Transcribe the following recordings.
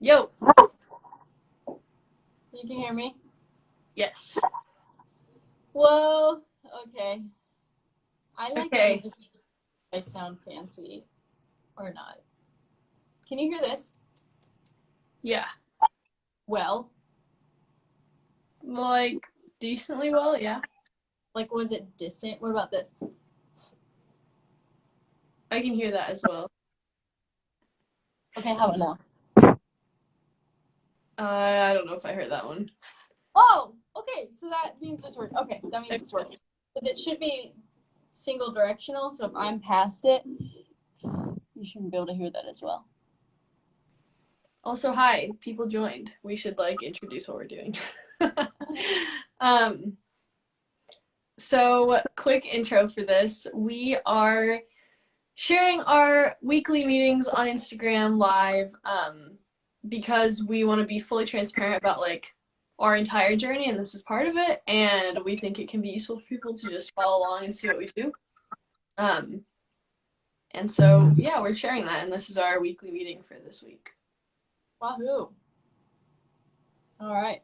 Yo. You can hear me? Yes. Whoa. Okay. I like to Okay. just if I sound fancy or not. Can you hear this? Yeah. Well, Like, decently well, yeah. like was it distant? What about this? I can hear that as well. Okay, how about now? I don't know if I heard that one. Oh, okay. So that means it's working. Okay, that means it's Okay. working. Because it should be single directional. So if I'm past it, you should be able to hear that as well. Also, hi. People joined. We should, introduce what we're doing. um, so, quick intro for this. We are sharing our weekly meetings on Instagram live because we want to be fully transparent about our entire journey, and this is part of it, and we think it can be useful for people to just follow along and see what we do. And so yeah, we're sharing that, and this is our weekly meeting for this week. Wahoo. All right.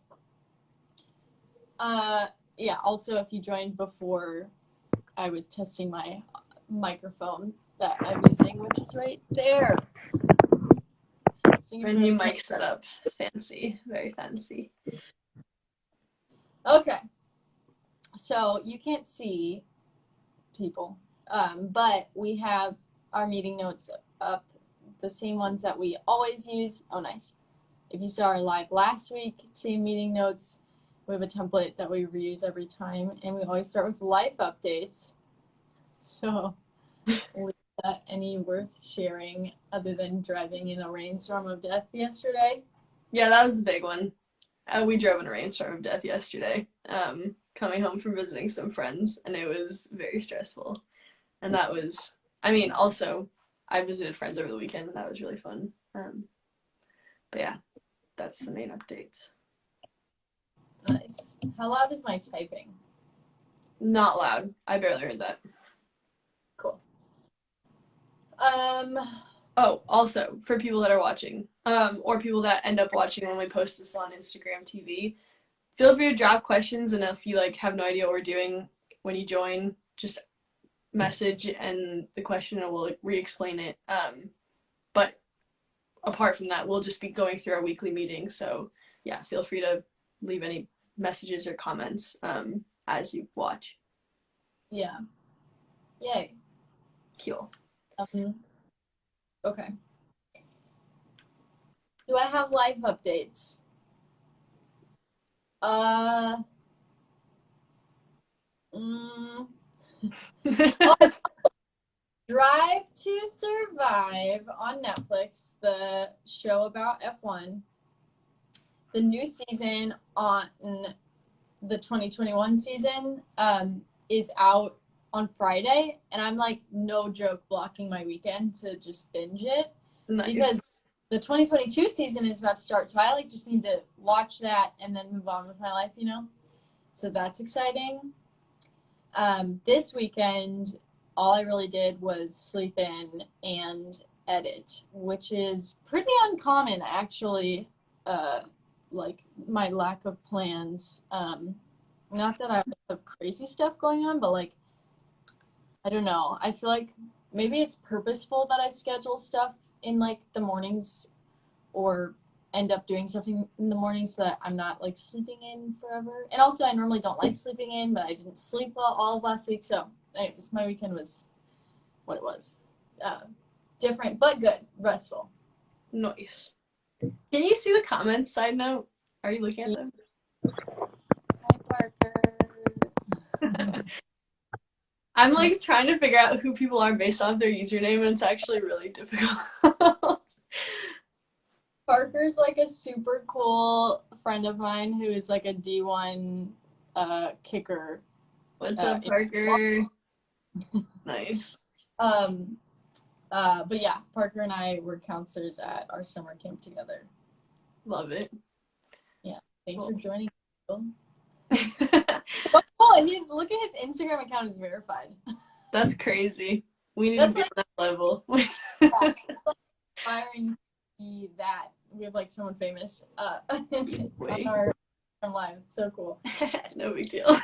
Yeah, also if you joined before I was testing my microphone that I'm using, which is right there. Our new mic setup, fancy, very fancy. Okay, so you can't see people, but we have our meeting notes up, the same ones that we always use. Oh, nice. If you saw our live last week, same meeting notes. We have a template that we reuse every time, and we always start with life updates. So, any worth sharing other than driving in a rainstorm of death yesterday? Yeah, that was the big one. We drove in a rainstorm of death yesterday, coming home from visiting some friends, and it was very stressful. And that was, also, I visited friends over the weekend, and that was really fun. But yeah, that's the main updates. Nice. How loud is my typing? Not loud. I barely heard that. Cool. Oh, also, for people that are watching, or people that end up watching when we post this on Instagram TV, feel free to drop questions, and if you have no idea what we're doing when you join, just message and the question, and we'll re-explain it. But apart from that, we'll just be going through our weekly meeting. So yeah, feel free to leave any messages or comments as you watch. Yeah. Yay. Cool. Okay. Do I have life updates? Mm, Drive to Survive on Netflix, the show about F1. The new season on the 2021 season is out on Friday, and I'm no joke, blocking my weekend to just binge it. Nice. Because the 2022 season is about to start, so I just need to watch that and then move on with my life, So that's exciting. This weekend, all I really did was sleep in and edit, which is pretty uncommon, actually. My lack of plans. Not that I have crazy stuff going on, but I don't know. I feel like maybe it's purposeful that I schedule stuff in the mornings, or end up doing something in the morning so that I'm not sleeping in forever. And also, I normally don't like sleeping in, but I didn't sleep well all of last week. So anyways, my weekend was what it was. Different, but good. Restful. Nice. Can you see the comments? Side note, are you looking at them? Hi, Parker. I'm trying to figure out who people are based off their username, and it's actually really difficult. Parker's a super cool friend of mine who is a D1 kicker. What's up, Parker? Nice. But yeah, Parker and I were counselors at our summer camp together. Love it. Yeah, thanks for joining. Oh, look at his Instagram account is verified. That's crazy. We need to be on that level. Inspiring me that we have like someone famous on Wait. our live. So cool. No big deal.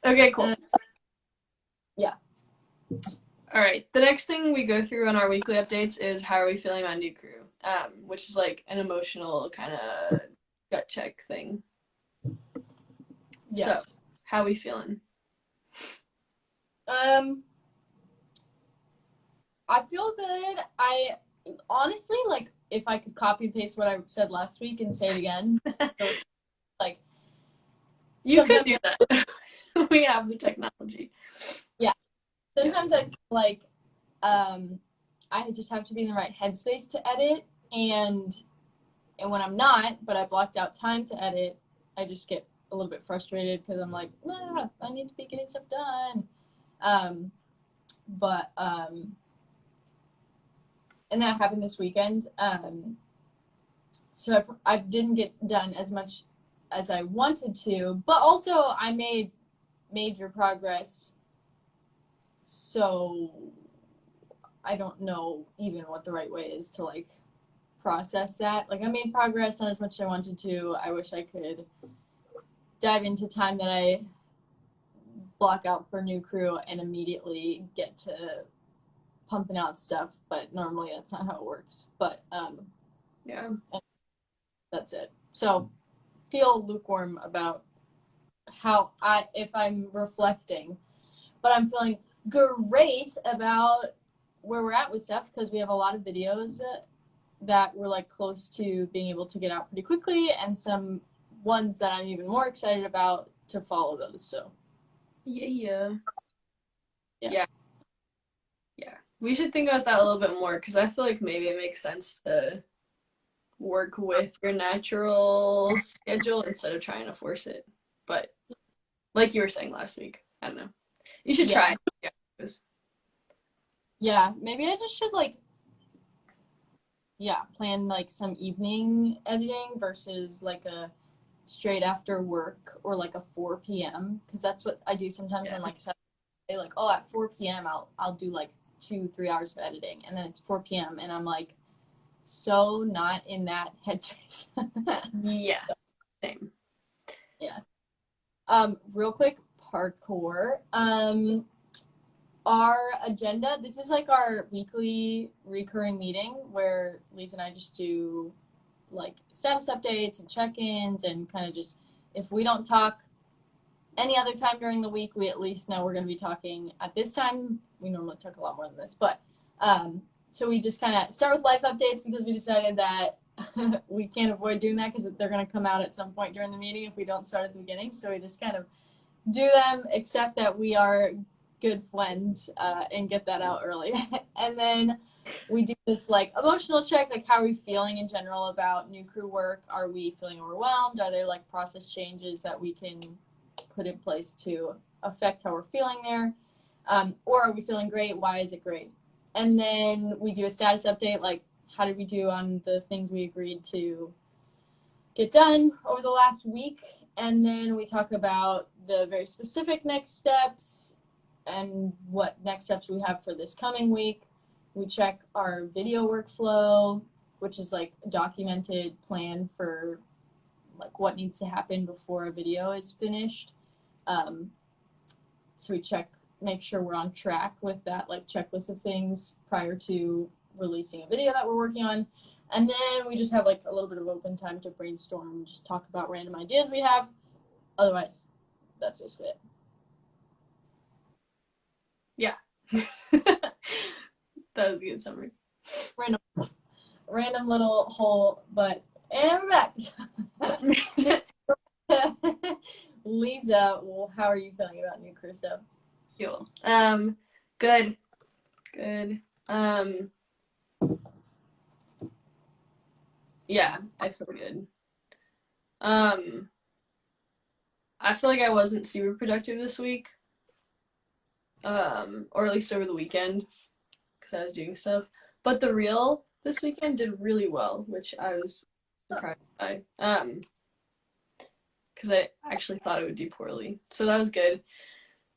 Okay, cool. Yeah. All right. The next thing we go through on our weekly updates is how are we feeling on Neucrew, which is like an emotional kind of gut check thing. Yes. So, how are we feeling? I feel good. I honestly, like, if I could copy and paste what I said last week and say it again, like, You could do that. We have the technology. Yeah. Sometimes I feel like I just have to be in the right headspace to edit, and when I'm not, but I blocked out time to edit, I just get a little bit frustrated because I'm like, nah, I need to be getting stuff done. But and that happened this weekend. So I didn't get done as much as I wanted to, but also I made major progress. So I don't know even what the right way is to like process that. Like I made progress, not as much as I wanted to. I wish I could dive into time that I block out for neucrew and immediately get to pumping out stuff, but normally that's not how it works. But yeah, that's it. So feel lukewarm about how if I'm reflecting, but I'm feeling great about where we're at with stuff because we have a lot of videos that we're like close to being able to get out pretty quickly, and some ones that I'm even more excited about to follow those. So yeah. We should think about that a little bit more because I feel like maybe it makes sense to work with your natural schedule instead of trying to force it. But like you were saying last week, I don't know. You should try. Yeah, maybe I just should like plan like some evening editing versus like a straight after work or like a 4 p.m. because that's what I do sometimes on like Saturday, like at 4 p.m. I'll do like 2-3 hours of editing, and then it's 4 p.m. and I'm like so not in that headspace. Yeah. So, same. Yeah. Real quick, parkour. Our agenda, this is like our weekly recurring meeting where Lisa and I just do like status updates and check-ins and kind of just, if we don't talk any other time during the week, we at least know we're going to be talking at this time. We normally talk a lot more than this, but so we just kind of start with life updates because we decided that we can't avoid doing that because they're going to come out at some point during the meeting if we don't start at the beginning. So we just kind of do them, except that we are good friends and get that out early. And then we do this like emotional check, like how are we feeling in general about neucrew work? Are we feeling overwhelmed? Are there like process changes that we can put in place to affect how we're feeling there? Or are we feeling great? Why is it great? And then we do a status update, like how did we do on the things we agreed to get done over the last week? And then we talk about the very specific next steps and what next steps we have for this coming week. We check our video workflow, which is like a documented plan for like what needs to happen before a video is finished. So we make sure we're on track with that like checklist of things prior to releasing a video that we're working on. And then we just have like a little bit of open time to brainstorm and just talk about random ideas we have. Otherwise, that's just it. Yeah. That was a good summary. Random little hole, but and we're back. Liza, well, how are you feeling about neucrew stuff? Cool. Good. Yeah, I feel good. I feel like I wasn't super productive this week. Or at least over the weekend, because I was doing stuff. But the reel this weekend did really well, which I was surprised by. Because I actually thought it would do poorly, so that was good.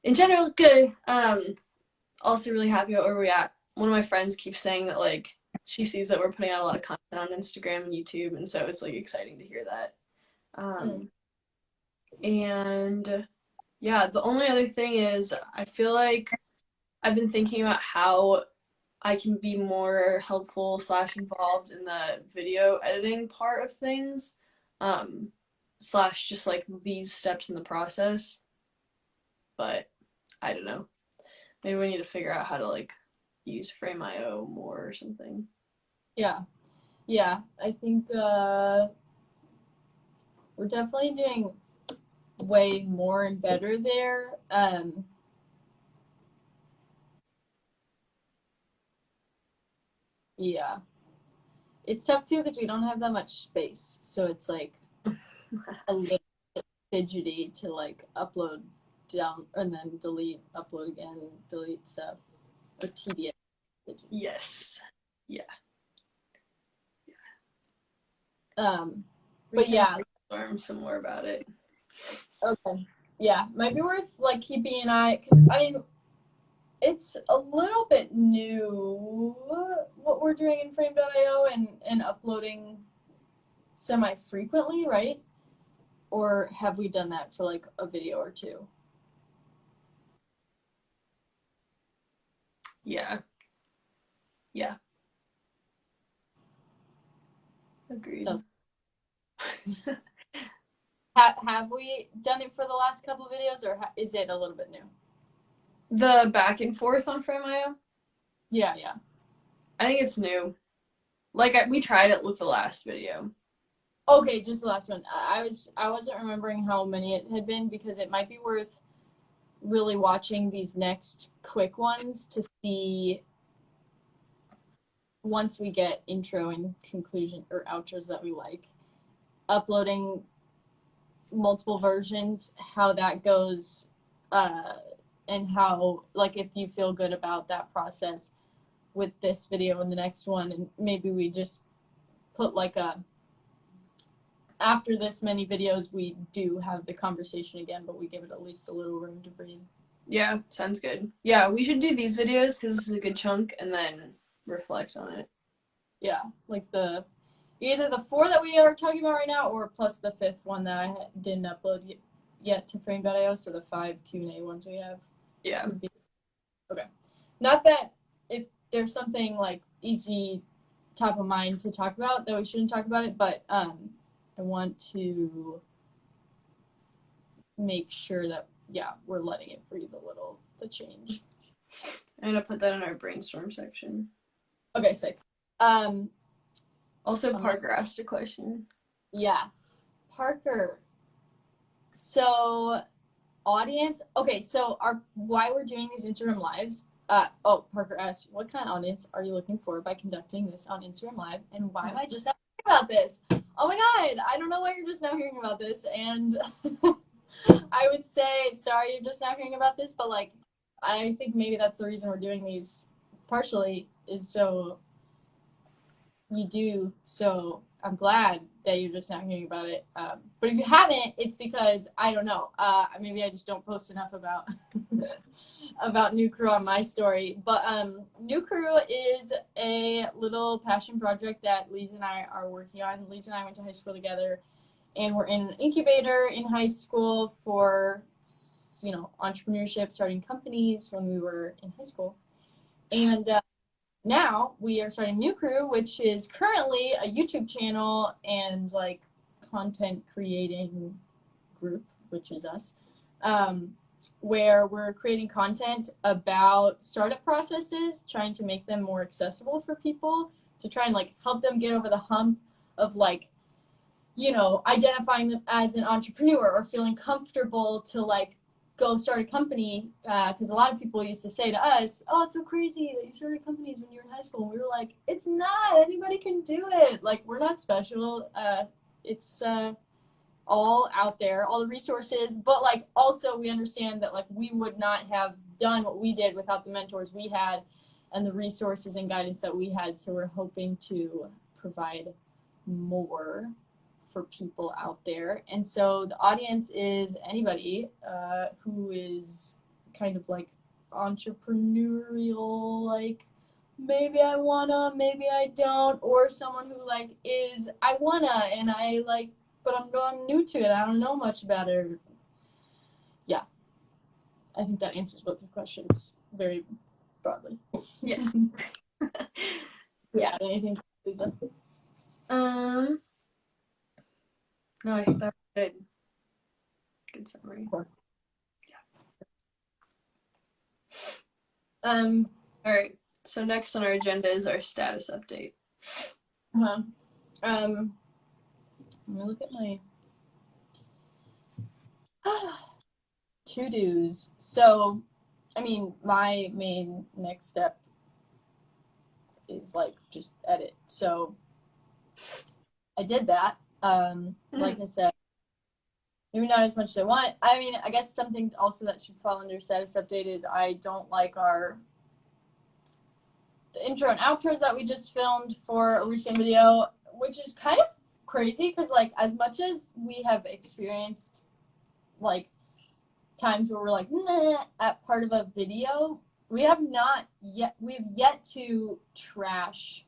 In general, good. Also really happy about where we're at. One of my friends keeps saying that like she sees that we're putting out a lot of content on Instagram and YouTube, and so it's like exciting to hear that. Mm. And yeah, the only other thing is I feel like I've been thinking about how I can be more helpful slash involved in the video editing part of things, um, slash just like these steps in the process. But I don't know. Maybe we need to figure out how to like use Frame.io more or something. Yeah. Yeah. I think we're definitely doing way more and better there. Yeah. It's tough too because we don't have that much space. So it's like a little bit fidgety to like upload down and then delete, upload again, delete stuff. Or tedious. Yes. Yeah. We But can yeah. brainstorm some more about it. Okay. Yeah. Might be worth like keeping an eye because I mean it's a little bit new what we're doing in frame.io and uploading semi frequently, right? Or have we done that for like a video or two? Yeah. Yeah. Agreed. So have we done it for the last couple of videos or is it a little bit new? The back and forth on Frame.io? Yeah, yeah. I think it's new. Like we tried it with the last video. Okay, just the last one. I wasn't remembering how many it had been because it might be worth really watching these next quick ones to see once we get intro and conclusion or outros that we like, uploading multiple versions, how that goes, and how like if you feel good about that process with this video and the next one, and maybe we just put like a after this many videos we do have the conversation again, but we give it at least a little room to breathe. Yeah, sounds good. Yeah, we should do these videos because this is a good chunk and then reflect on it. Yeah, like the either the 4 that we are talking about right now or plus the 5th one that I didn't upload yet to frame.io, so the 5 Q&A ones we have. Yeah. Would be, okay. Not that if there's something like easy top of mind to talk about that we shouldn't talk about it, but I want to make sure that yeah, we're letting it breathe a little, the change. I'm gonna put that in our brainstorm section. Okay, sick. Also, Parker asked a question. Yeah. Parker. So, audience. Okay, so our why we're doing these Instagram lives. Parker asked, what kind of audience are you looking for by conducting this on Instagram Live, and why am I just now hearing about this? Oh my God, I don't know why you're just now hearing about this, and I would say sorry you're just now hearing about this, but like, I think maybe that's the reason we're doing these. Partially is so you do. So I'm glad that you're just now hearing about it. But if you haven't, it's because I don't know. Maybe I just don't post enough about about neucrew on my story. But neucrew is a little passion project that Liza and I are working on. Liza and I went to high school together, and we're in an incubator in high school for entrepreneurship, starting companies when we were in high school, and now we are starting neucrew, which is currently a YouTube channel and like content creating group, which is us, where we're creating content about startup processes, trying to make them more accessible for people, to try and like help them get over the hump of like, identifying them as an entrepreneur or feeling comfortable to like go start a company, because a lot of people used to say to us, oh, it's so crazy that you started companies when you were in high school, and we were like, it's not, anybody can do it, like we're not special, it's all out there, all the resources, but like also we understand that like we would not have done what we did without the mentors we had and the resources and guidance that we had, so we're hoping to provide more for people out there. And so the audience is anybody who is kind of like entrepreneurial, like maybe I wanna, maybe I don't, or someone who like is I wanna and I like, but I'm new to it. I don't know much about it. Yeah, I think that answers both your questions very broadly. Yes. Yeah. Anything, Lisa? No, I think that was good. Good summary. Um. All right. So next on our agenda is our status update. Huh. Let me look at my to-dos. So, I mean, my main next step is like just edit. So I did that. Like I said, maybe not as much as I want. I mean, I guess something also that should fall under status update is I don't like the intro and outros that we just filmed for a recent video, which is kind of crazy because like as much as we have experienced like times where we're like nah, at part of a video, we've yet to trash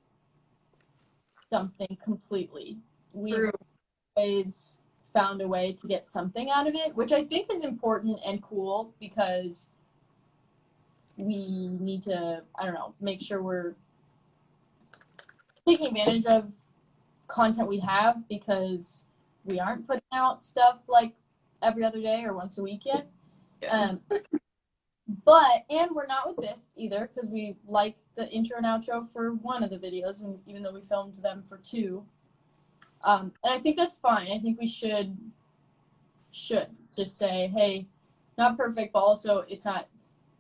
something completely. We've always found a way to get something out of it, which I think is important and cool because we need to, I don't know, make sure we're taking advantage of content we have because we aren't putting out stuff like every other day or once a week yet. Yeah. And we're not with this either because we like the intro and outro for one of the videos, and even though we filmed them for two, and I think that's fine. I think we should just say, hey, not perfect, but also it's not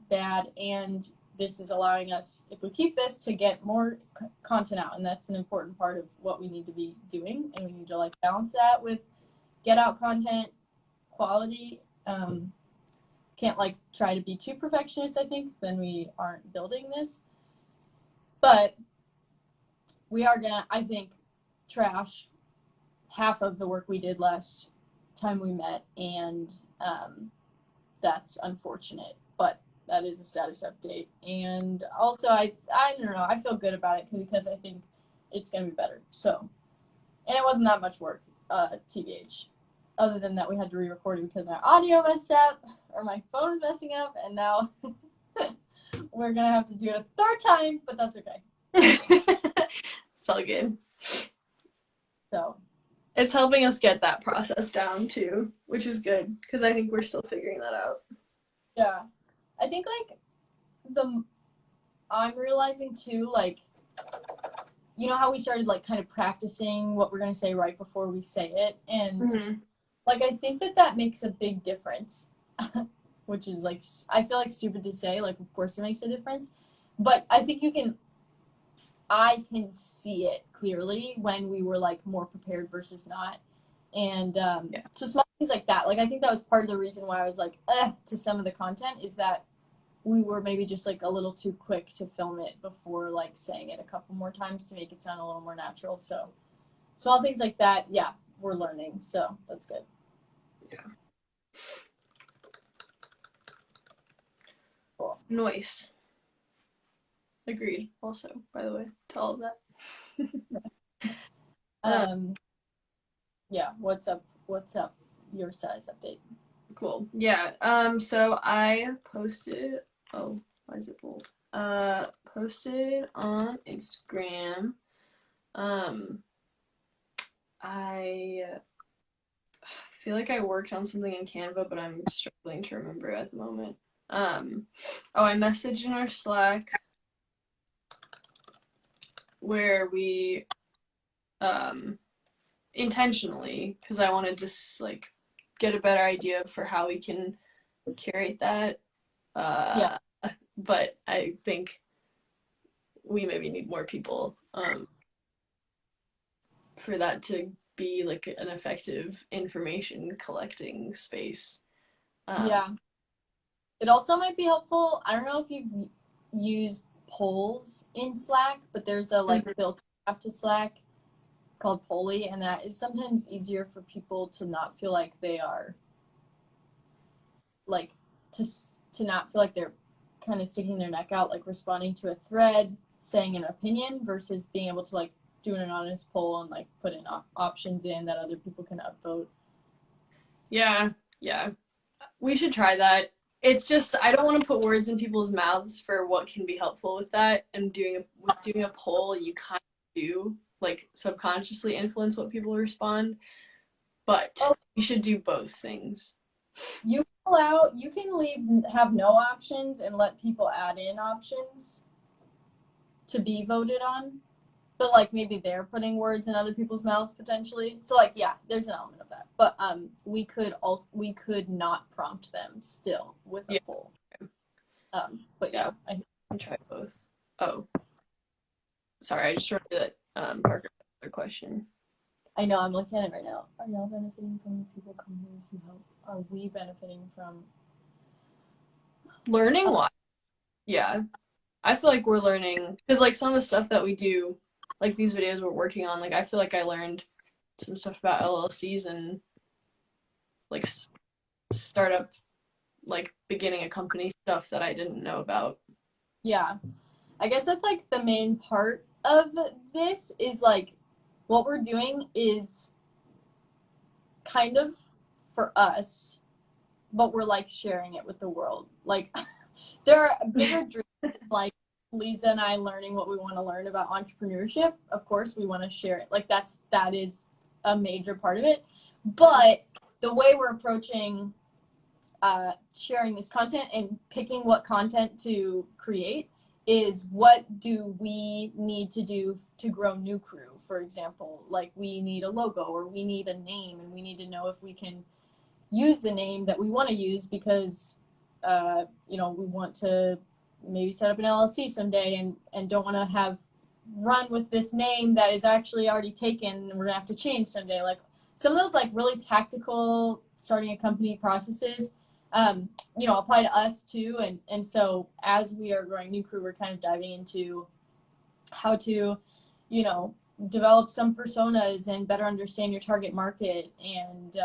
bad, and this is allowing us, if we keep this, to get more content out, and that's an important part of what we need to be doing, and we need to like balance that with get out content quality. Can't like try to be too perfectionist, I think, then we aren't building this. But we are gonna, I think, trash half of the work we did last time we met, and that's unfortunate. But that is a status update, and also I don't know, I feel good about it because I think it's gonna be better. So, and it wasn't that much work, tbh. Other than that, we had to re-record it because my audio messed up, or my phone is messing up, and now we're gonna have to do it a third time, but that's okay. It's all good. So it's helping us get that process down too, which is good because I think we're still figuring that out. Yeah, I think like I'm realizing too, like, you know how we started like kind of practicing what we're gonna say right before we say it, and like I think that makes a big difference. Which is like, I feel like stupid to say, like of course it makes a difference, but I think I can see it clearly when we were like more prepared versus not. And so small things like that, like I think that was part of the reason why I was like to some of the content is that we were maybe just like a little too quick to film it before like saying it a couple more times to make it sound a little more natural. So small things like that, yeah, we're learning, so that's good. Yeah. Cool. Nice. Agreed. Also, by the way, to all of that. Yeah. What's up? Your status update? Cool. Yeah. So I posted. Oh, why is it bold? Posted on Instagram. I feel like I worked on something in Canva, but I'm struggling to remember at the moment. I messaged in our Slack where we intentionally, because I wanted to like get a better idea for how we can curate that. Yeah. But I think we maybe need more people for that to be like an effective information collecting space. Yeah. It also might be helpful. I don't know if you've used polls in Slack, but there's a like built app to Slack called Polly, and that is sometimes easier for people to not feel like they are like to not feel like they're kind of sticking their neck out, like responding to a thread. saying an opinion versus being able to like do an anonymous poll and like put in options in that other people can upvote. Yeah, yeah. We should try that. It's just I don't want to put words in people's mouths for what can be helpful with that. And doing a poll, you kind of do like subconsciously influence what people respond. But Oh, you should do both things. you can have no options and let people add in options to be voted on. But like maybe they're putting words in other people's mouths potentially. So like yeah, there's an element of that. But we could not prompt them still with a poll. But yeah, I can try both. Oh, sorry, I just remembered that Parker had another question. I know I'm looking at it right now. Are y'all benefiting from the people companies who help? Are we benefiting from Learning why? Yeah, I feel like we're learning because like some of the stuff that we do, like these videos we're working on, like I feel like I learned some stuff about LLCs and like startup, like beginning a company stuff that I didn't know about. Yeah, I guess that's like the main part of this is like what we're doing is kind of for us, but we're like sharing it with the world. Like there are bigger dreams like Liza and I learning what we want to learn about entrepreneurship. Of course, we want to share it. Like that is a major part of it. But the way we're approaching sharing this content and picking what content to create is what do we need to do to grow Neucrew, for example. Like we need a logo or we need a name and we need to know if we can use the name that we want to use because we want to maybe set up an LLC someday and don't want to have run with this name that is actually already taken and we're gonna have to change someday. Like some of those like really tactical starting a company processes apply to us too. And so as we are growing Neucrew, we're kind of diving into how to, develop some personas and better understand your target market. And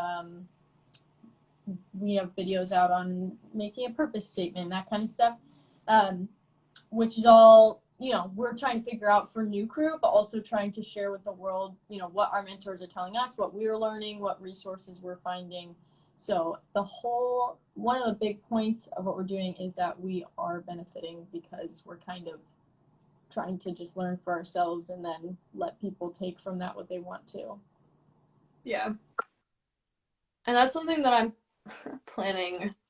we have videos out on making a purpose statement, that kind of stuff, which is all, we're trying to figure out for Neucrew, but also trying to share with the world, what our mentors are telling us, what we're learning, what resources we're finding. So one of the big points of what we're doing is that we are benefiting because we're kind of trying to just learn for ourselves and then let people take from that what they want to. Yeah. And that's something that I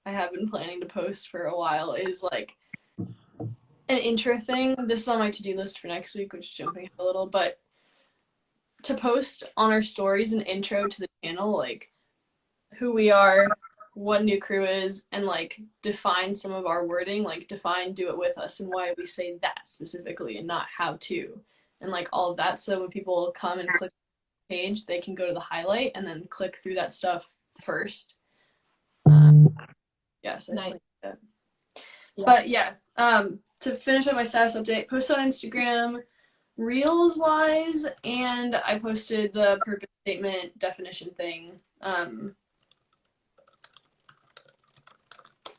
have been planning to post for a while is like an intro thing. This is on my to-do list for next week, which is jumping a little, but to post on our stories an intro to the channel, like who we are, what Neucrew is, and like define some of our wording, like define do it with us and why we say that specifically and not how to, and like all of that. So when people come and click the page, they can go to the highlight and then click through that stuff first. Yes, I Nice. like that. Yeah. But yeah, to finish up my status update, post on Instagram, reels wise, and I posted the purpose statement definition thing.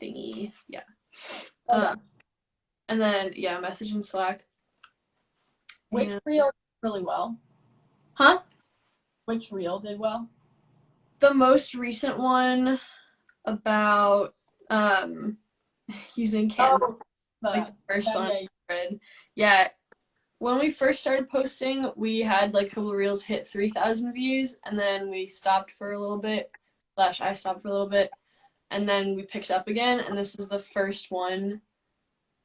Thingy, yeah. And then message in Slack. Which reel did really well? Huh? Which reel did well? The most recent one about using Canva, like the first one I read. Yeah, when we first started posting, we had like a couple of reels hit 3,000 views, and then we stopped for a little bit. I stopped for a little bit, and then we picked up again. And this is the first one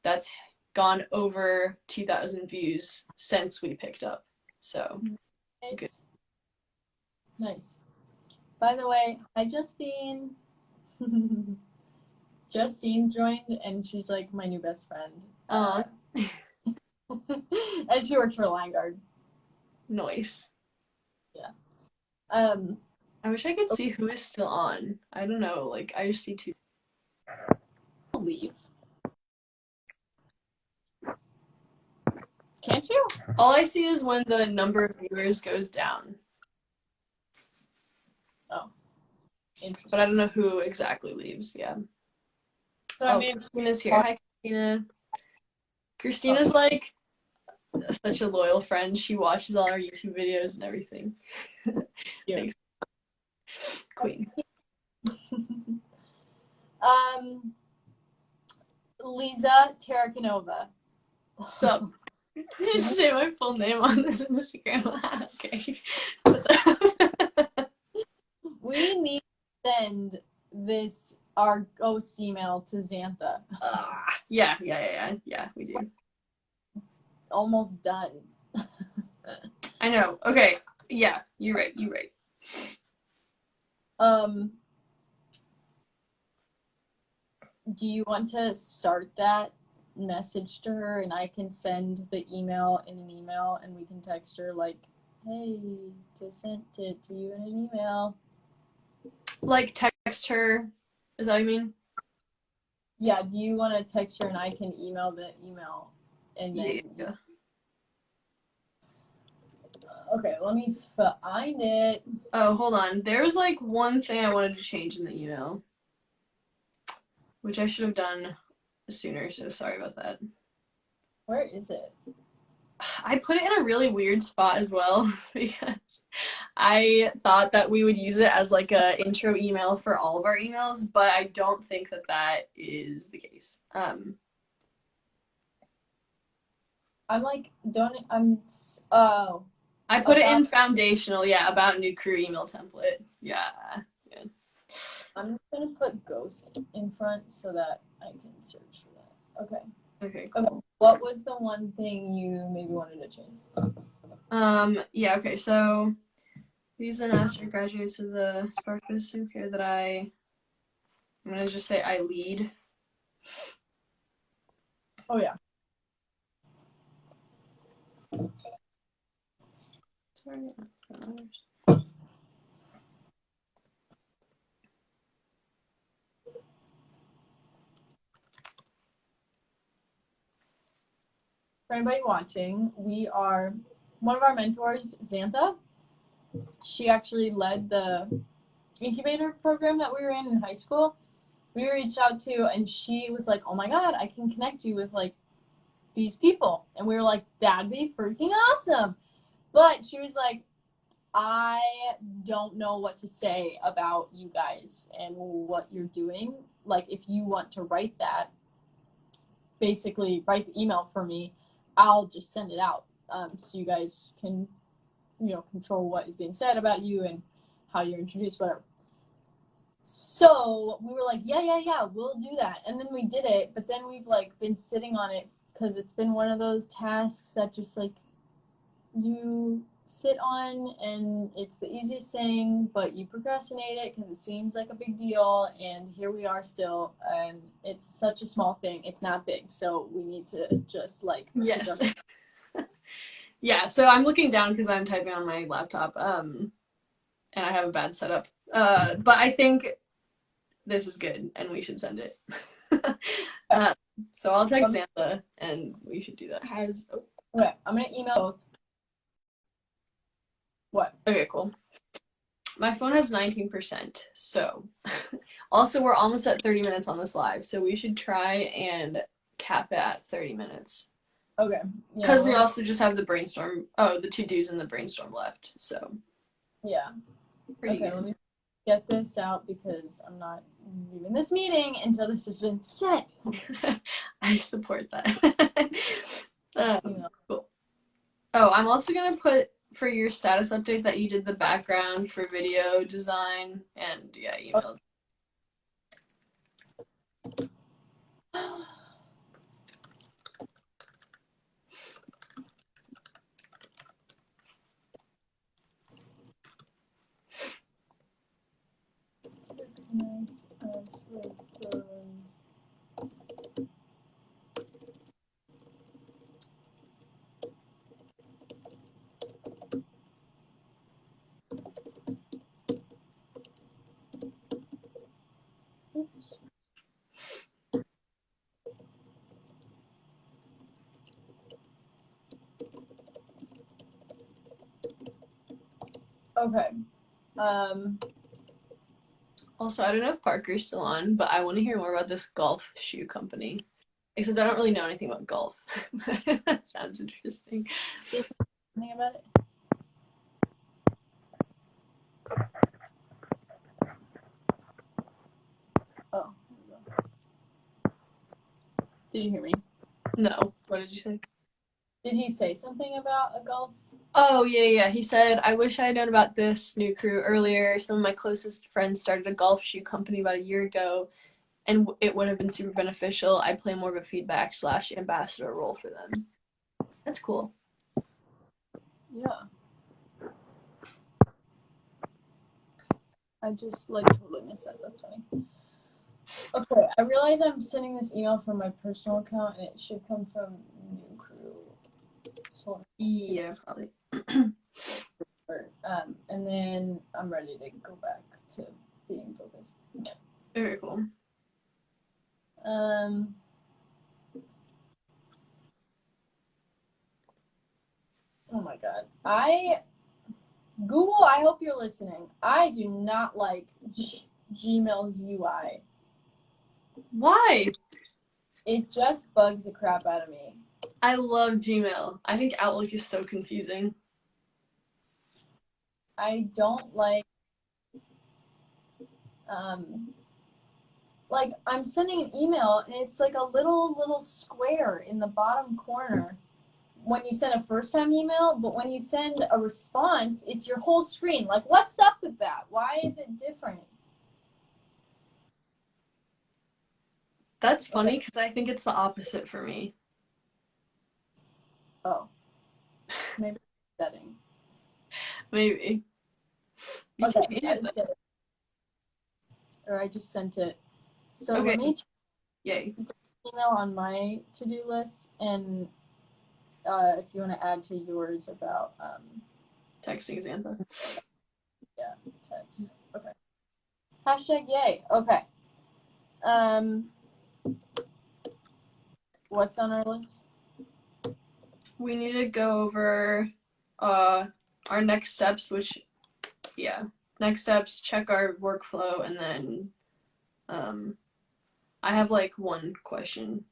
that's gone over 2,000 views since we picked up. So nice. Good. Nice. By the way, hi Justine. Justine joined and she's like my new best friend. And she works for Lineguard. Nice. Yeah. I wish I could see who is still on. I don't know. Like I just see two. Leave. Can't you? All I see is when the number of viewers goes down. Oh. Interesting. But I don't know who exactly leaves. Yeah. So I mean, Christina's here. Hi, Christina. Christina's like such a loyal friend. She watches all our YouTube videos and everything. Yeah. Thanks, Queen. Lisa Tarakanova. Sup? Did you say my full name on this Instagram? Okay. What's up? We need to send this our ghost email to Xantha. Yeah, we do. Almost done. I know. Okay. Yeah, you're right. Do you want to start that message to her and I can send the email in an email and we can text her like, hey, just sent it to you in an email. Like text her. Is that what you mean? Yeah, do you want to text her and I can email the email and then Yeah. Okay, let me find it. Oh, hold on. There's like one thing I wanted to change in the email, which I should have done sooner, so sorry about that. Where is it? I put it in a really weird spot as well because I thought that we would use it as like a intro email for all of our emails, but I don't think that that is the case. I'm like, oh. I put it in foundational, yeah, about neucrew email template. Yeah. I'm just gonna put ghost in front so that I can search for that. Okay. Okay, cool. Okay. What was the one thing you maybe wanted to change? Yeah, okay, so these are master graduates of the Spark System here that I'm gonna just say I lead. Oh yeah. Sorry. For anybody watching, we are one of our mentors, Xantha. She actually led the incubator program that we were in high school. We reached out to, and she was like, "Oh my god, I can connect you with like these people," and we were like, "That'd be freaking awesome." But she was like, "I don't know what to say about you guys and what you're doing. Like, if you want to write that, basically write the email for me, I'll just send it out, so you guys can, control what is being said about you and how you're introduced, whatever." So we were like, yeah, we'll do that. And then we did it, but then we've like been sitting on it because it's been one of those tasks that just like you sit on and it's the easiest thing, but you procrastinate it because it seems like a big deal. And here we are still, and it's such a small thing. It's not big, so we need to just like yes. Yeah, so I'm looking down because I'm typing on my laptop, and I have a bad setup. But I think this is good, and we should send it. So I'll text Xantha, and we should do that. Okay, I'm gonna email both. What? Okay, cool. My phone has 19%, so also we're almost at 30 minutes on this live, so we should try and cap it at 30 minutes. Okay. Because we also just have the brainstorm, the to-dos and the brainstorm left, so. Yeah. Pretty okay, good. Let me get this out because I'm not leaving this meeting until this has been sent. I support that. Cool. Oh, I'm also going to put for your status update that you did the background for video design and, yeah, emailed. Oops. Okay. Also, I don't know if Parker's still on, but I want to hear more about this golf shoe company. Except I don't really know anything about golf. That sounds interesting. Something about it? Oh. Did you hear me? No. What did you say? Did he say something about a golf? Oh, yeah. He said, I wish I had known about this new crew earlier. Some of my closest friends started a golf shoe company about a year ago, and it would have been super beneficial. I play more of a feedback / ambassador role for them. That's cool. Yeah. I just totally missed that. That's funny. Okay, I realize I'm sending this email from my personal account, and it should come from neucrew. So, Yeah, probably. and then I'm ready to go back to being focused. Very cool. Oh my god. Google, I hope you're listening. I do not like Gmail's UI. Why? It just bugs the crap out of me. I love Gmail. I think Outlook is so confusing. I don't like I'm sending an email and it's like a little square in the bottom corner when you send a first time email, but when you send a response, it's your whole screen. Like, what's up with that? Why is it different? That's funny because I think it's the opposite for me. Oh, maybe setting. Maybe. You Okay, can change I it just though. did it. Or I just sent it. So Okay. let me check Yay. email on my to-do list, and if you want to add to yours about Texting Xantha. yeah, text. Okay. Hashtag yay. Okay. What's on our list? We need to go over our next steps, which next steps, check our workflow, and then I have like one question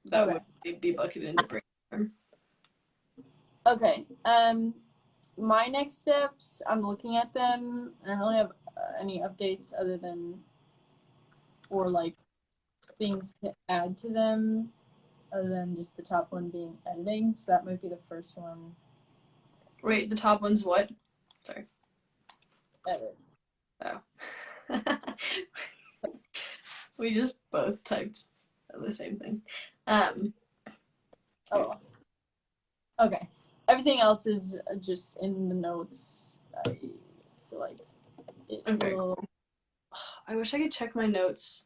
that would be bucketed into brainstorm. Okay. My next steps, I'm looking at them. I don't really have any updates other than, or like things to add to them, other than just the top one being editing. So that might be the first one. Wait, the top one's what? Sorry. Edit. Oh. We just both typed the same thing. Oh. Okay. Everything else is just in the notes. I feel like it will. Cool. I wish I could check my notes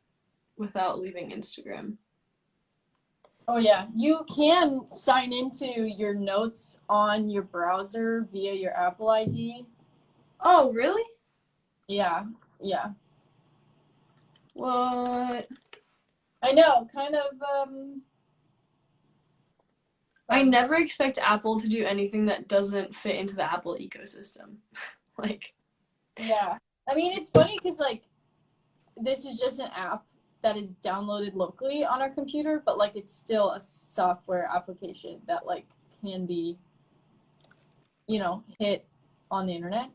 without leaving Instagram. Oh yeah, you can sign into your notes on your browser via your Apple ID. Oh, really? Yeah. What? I know, kind of I never expect Apple to do anything that doesn't fit into the Apple ecosystem. Like, yeah. I mean, it's funny because like this is just an app that is downloaded locally on our computer, but like it's still a software application that like can be, hit on the internet.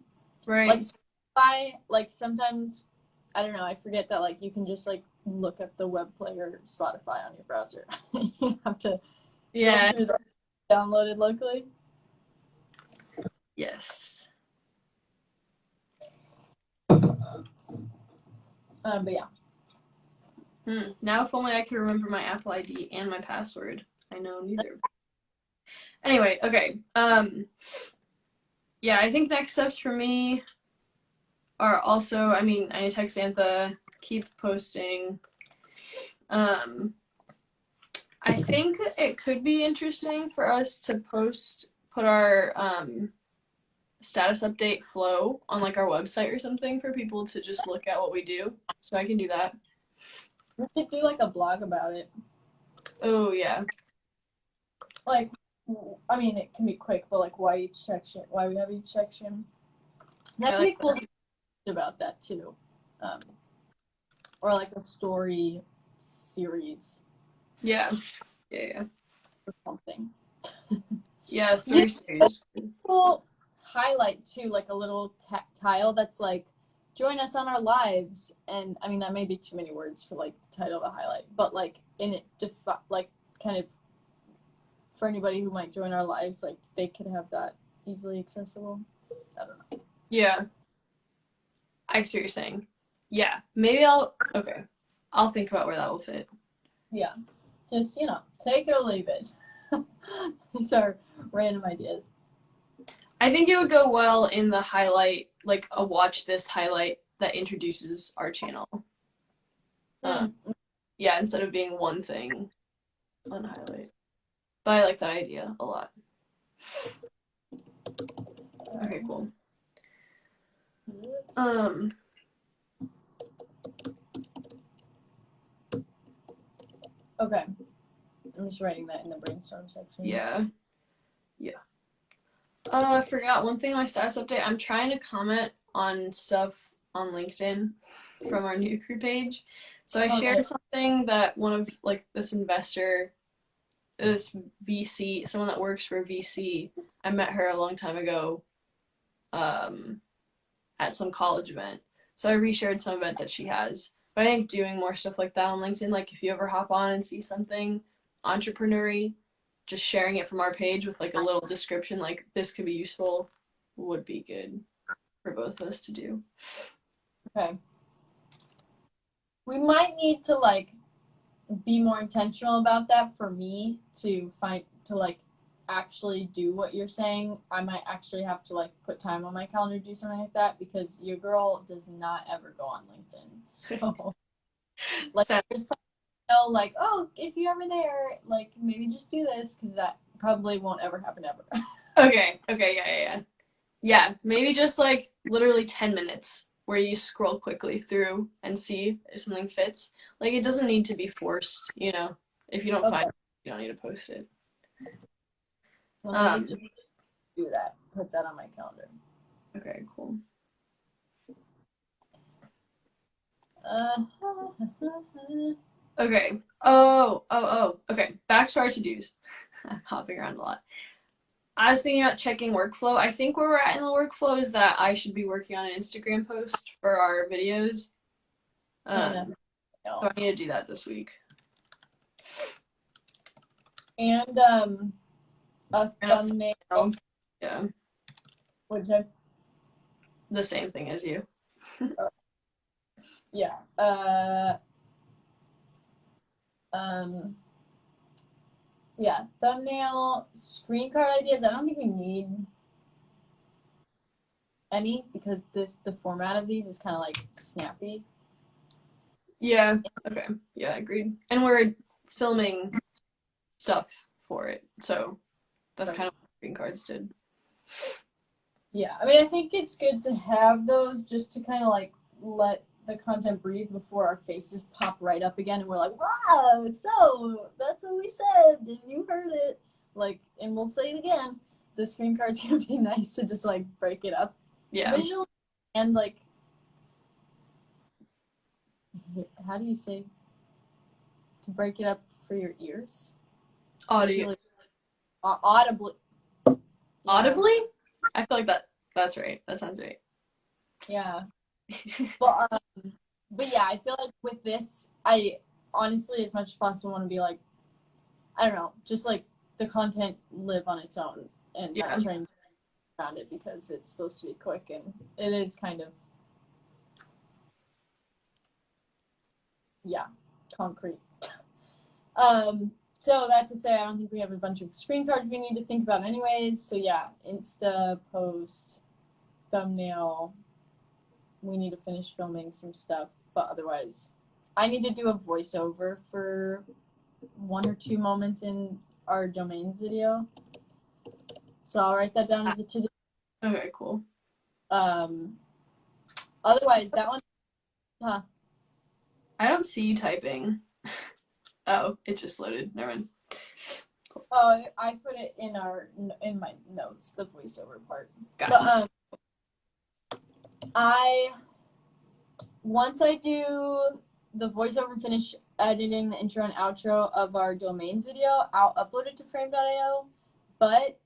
right. Like Spotify, like sometimes I don't know, I forget that like you can just like look up the web player Spotify on your browser. You have to download it locally. Yes. But yeah. Now if only I could remember my Apple ID and my password. I know neither. Anyway, okay. Yeah, I think next steps for me are also, I need to text Xantha, keep posting. I think it could be interesting for us to put our status update flow on like our website or something for people to just look at what we do. So I can do that. We could do like a blog about it. Oh yeah. Like, I mean, it can be quick, but like why we have each section. That'd be cool about that too. Or like a story series. Yeah. Yeah. or something. Yeah. You Story series. will highlight too, like a little tile that's like, join us on our lives. And I mean, that may be too many words for like title to highlight, but like in it, like kind of for anybody who might join our lives, like they could have that easily accessible. I don't know. Yeah. I see what you're saying. Yeah. Maybe okay. I'll think about where that will fit. Yeah. Just, take it or leave it. These are random ideas. I think it would go well in the highlight, like a watch this highlight that introduces our channel. Mm. Yeah, instead of being one thing on highlight. But I like that idea a lot. Okay, cool. Okay. I'm just writing that in the brainstorm section. Yeah. I forgot one thing on my status update. I'm trying to comment on stuff on LinkedIn from our neucrew page. So I shared something that one of like this investor, this VC, someone that works for VC. I met her a long time ago, at some college event. So I reshared some event that she has. But I think doing more stuff like that on LinkedIn, like if you ever hop on and see something entrepreneur-y, just sharing it from our page with like a little description, like this could be useful, would be good for both of us to do. Okay. We might need to like be more intentional about that for me to like actually do what you're saying. I might actually have to like put time on my calendar to do something like that because your girl does not ever go on LinkedIn. So like there's probably no like, oh, if you're ever there, like maybe just do this because that probably won't ever happen ever. Okay, yeah, maybe just like literally 10 minutes where you scroll quickly through and see if something fits. Like it doesn't need to be forced, If you don't find it, you don't need to post it. Well, just do that. Put that on my calendar. Okay, cool. Okay. Oh. Okay. Back to our to-dos. I'm hopping around a lot. I was thinking about checking workflow. I think where we're at in the workflow is that I should be working on an Instagram post for our videos. So I need to do that this week. And a thumbnail. Yeah. What'd you say? The same thing as you. Yeah. Yeah. Thumbnail, screen card ideas. I don't think we need any because the format of these is kind of like snappy. Yeah. Okay. Yeah, agreed. And we're filming stuff for it, so that's kind of what screen cards did. Yeah, I mean, I think it's good to have those just to kind of like let the content breathe before our faces pop right up again and we're like, wow, so that's what we said and you heard it. Like, and we'll say it again. The screen card's gonna be nice to just like break it up visually and like, how do you say, to break it up for your ears? Audibly. Audibly. Audibly? I feel like that's right. That sounds right. Yeah. But yeah, I feel like with this, I honestly, as much as possible, want to be like, I don't know, just like the content live on its own and not trying to around it because it's supposed to be quick and it is kind of, concrete. So that to say, I don't think we have a bunch of screen cards we need to think about anyways. So yeah, Insta post, thumbnail. We need to finish filming some stuff, but otherwise, I need to do a voiceover for 1 or 2 moments in our domains video. So I'll write that down as a to-do. Okay, cool. Otherwise, that one, I don't see you typing. Oh, it just loaded. Never mind. Cool. Oh, I put it in my notes, the voiceover part. Gotcha. But, once I do the voiceover finish editing the intro and outro of our domains video, I'll upload it to frame.io. But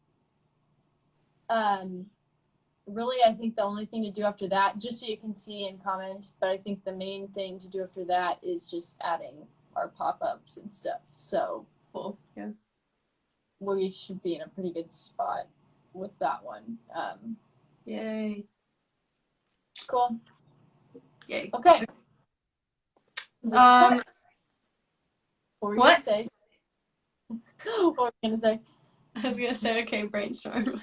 really, I think the only thing to do after that, just so you can see and comment, but I think the main thing to do after that is just adding our pop-ups and stuff. So Cool. Yeah. we should be in a pretty good spot with that one. Yay. Cool. Yay. Okay. What were you What? gonna say? What were you gonna say? I was gonna say, okay, brainstorm.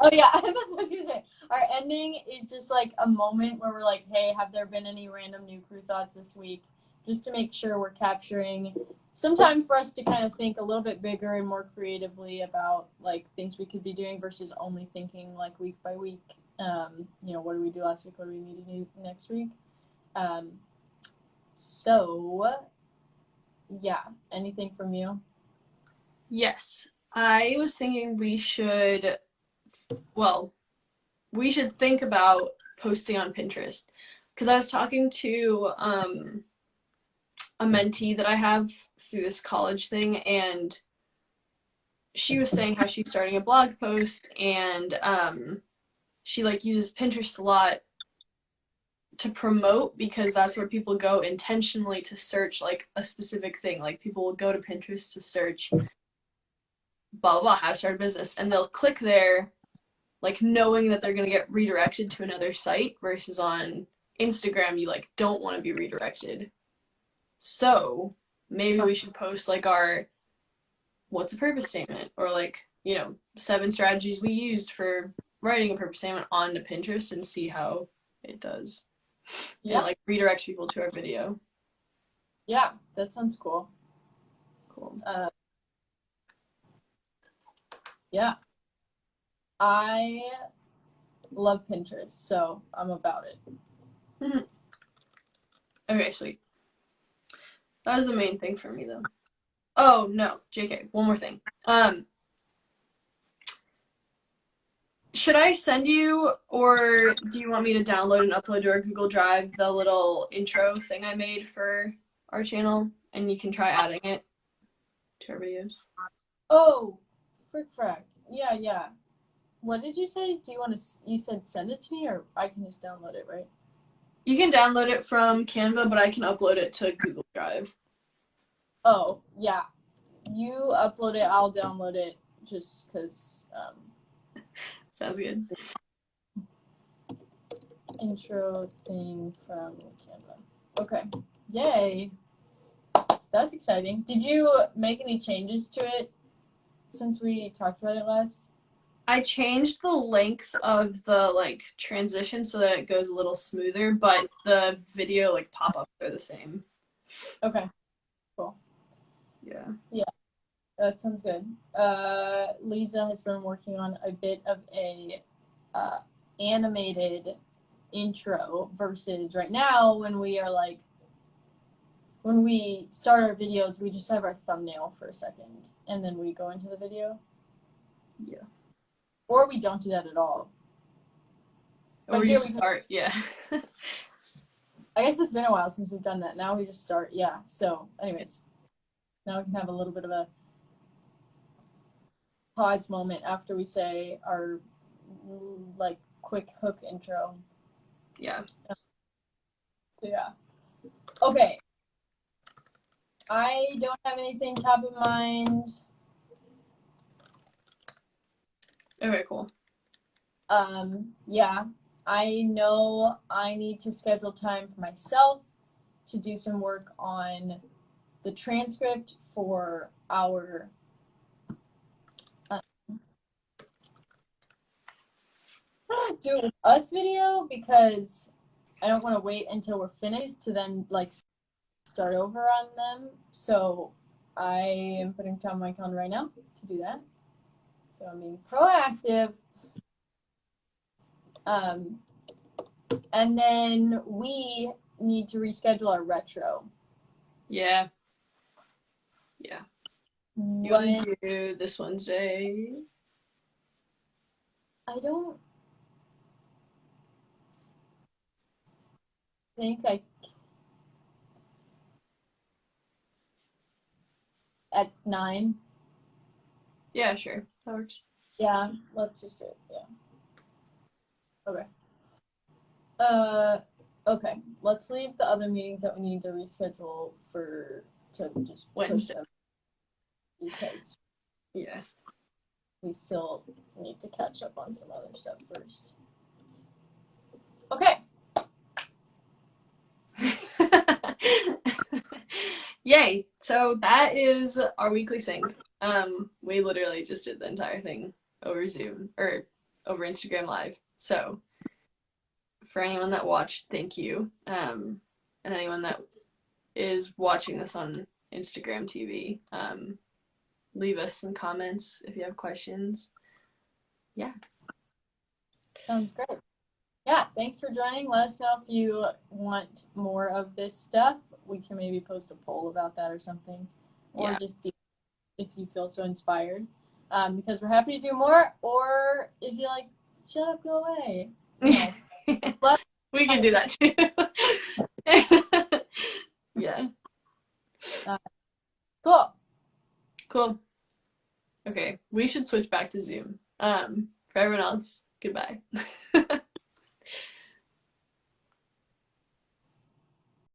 Oh yeah, that's what you say. Our ending is just like a moment where we're like, hey, have there been any random new crew thoughts this week? Just to make sure we're capturing some time for us to kind of think a little bit bigger and more creatively about like things we could be doing versus only thinking like week by week. What did we do last week? What do we need to do next week? So yeah, anything from you? Yes. I was thinking we should think about posting on Pinterest. Because I was talking to a mentee that I have through this college thing, and she was saying how she's starting a blog post, and she like uses Pinterest a lot to promote because that's where people go intentionally to search like a specific thing. Like people will go to Pinterest to search blah blah blah how to start a business, and they'll click there like knowing that they're gonna get redirected to another site versus on Instagram you like don't want to be redirected. So maybe we should post like our what's a purpose statement or like, 7 strategies we used for writing a purpose statement onto Pinterest and see how it does. Yeah. And like redirect people to our video. Yeah, that sounds cool. Cool. Yeah. I love Pinterest, so I'm about it. Mm-hmm. Okay, sweet. That was the main thing for me though. Oh no, JK, one more thing. Should I send you, or do you want me to download and upload to our Google Drive the little intro thing I made for our channel, and you can try adding it to our videos? Oh, frick frack. Yeah. What did you say? Do you want to? You said send it to me, or I can just download it, right? You can download it from Canva, but I can upload it to Google Drive. Oh yeah, you upload it. I'll download it just because. Sounds good. Intro thing from Canva. Okay. Yay. That's exciting. Did you make any changes to it since we talked about it last? I changed the length of the transition so that it goes a little smoother, but the video pop-ups are the same. Okay. Cool. Yeah. Yeah. That sounds good. Liza has been working on a bit of a animated intro versus right now when we start our videos, we just have our thumbnail for a second and then we go into the video. Yeah. Or we don't do that at all. Or you start, yeah. I guess it's been a while since we've done that. Now we just start, yeah. So, anyways, now we can have a little bit of a pause moment after we say our quick hook intro. Yeah. So yeah. Okay. I don't have anything top of mind. Okay, cool. Yeah. I know I need to schedule time for myself to do some work on the transcript for our do it with us video because I don't want to wait until we're finished to then start over on them. So I am putting time on my calendar right now to do that. So I'm being proactive. And then we need to reschedule our retro. Yeah. Yeah. You want to do this Wednesday? I don't think I. at 9. Yeah, sure. That works. Yeah, let's just do it. Yeah. Okay. Okay. Let's leave the other meetings that we need to reschedule to just push Wednesday. them because Yeah. we still need to catch up on some other stuff first. Okay. Yay. So that is our weekly sync. We literally just did the entire thing over Zoom or over Instagram Live. So for anyone that watched, thank you. And anyone that is watching this on Instagram TV, leave us some comments if you have questions. Yeah. Sounds great. Yeah, thanks for joining. Let us know if you want more of this stuff. We can maybe post a poll about that or something. Or Yeah. just do if you feel so inspired. Because we're happy to do more. Or if you're like, shut up, go away. No. We can do that too. Yeah. Cool. Cool. Okay, we should switch back to Zoom. For everyone else, goodbye.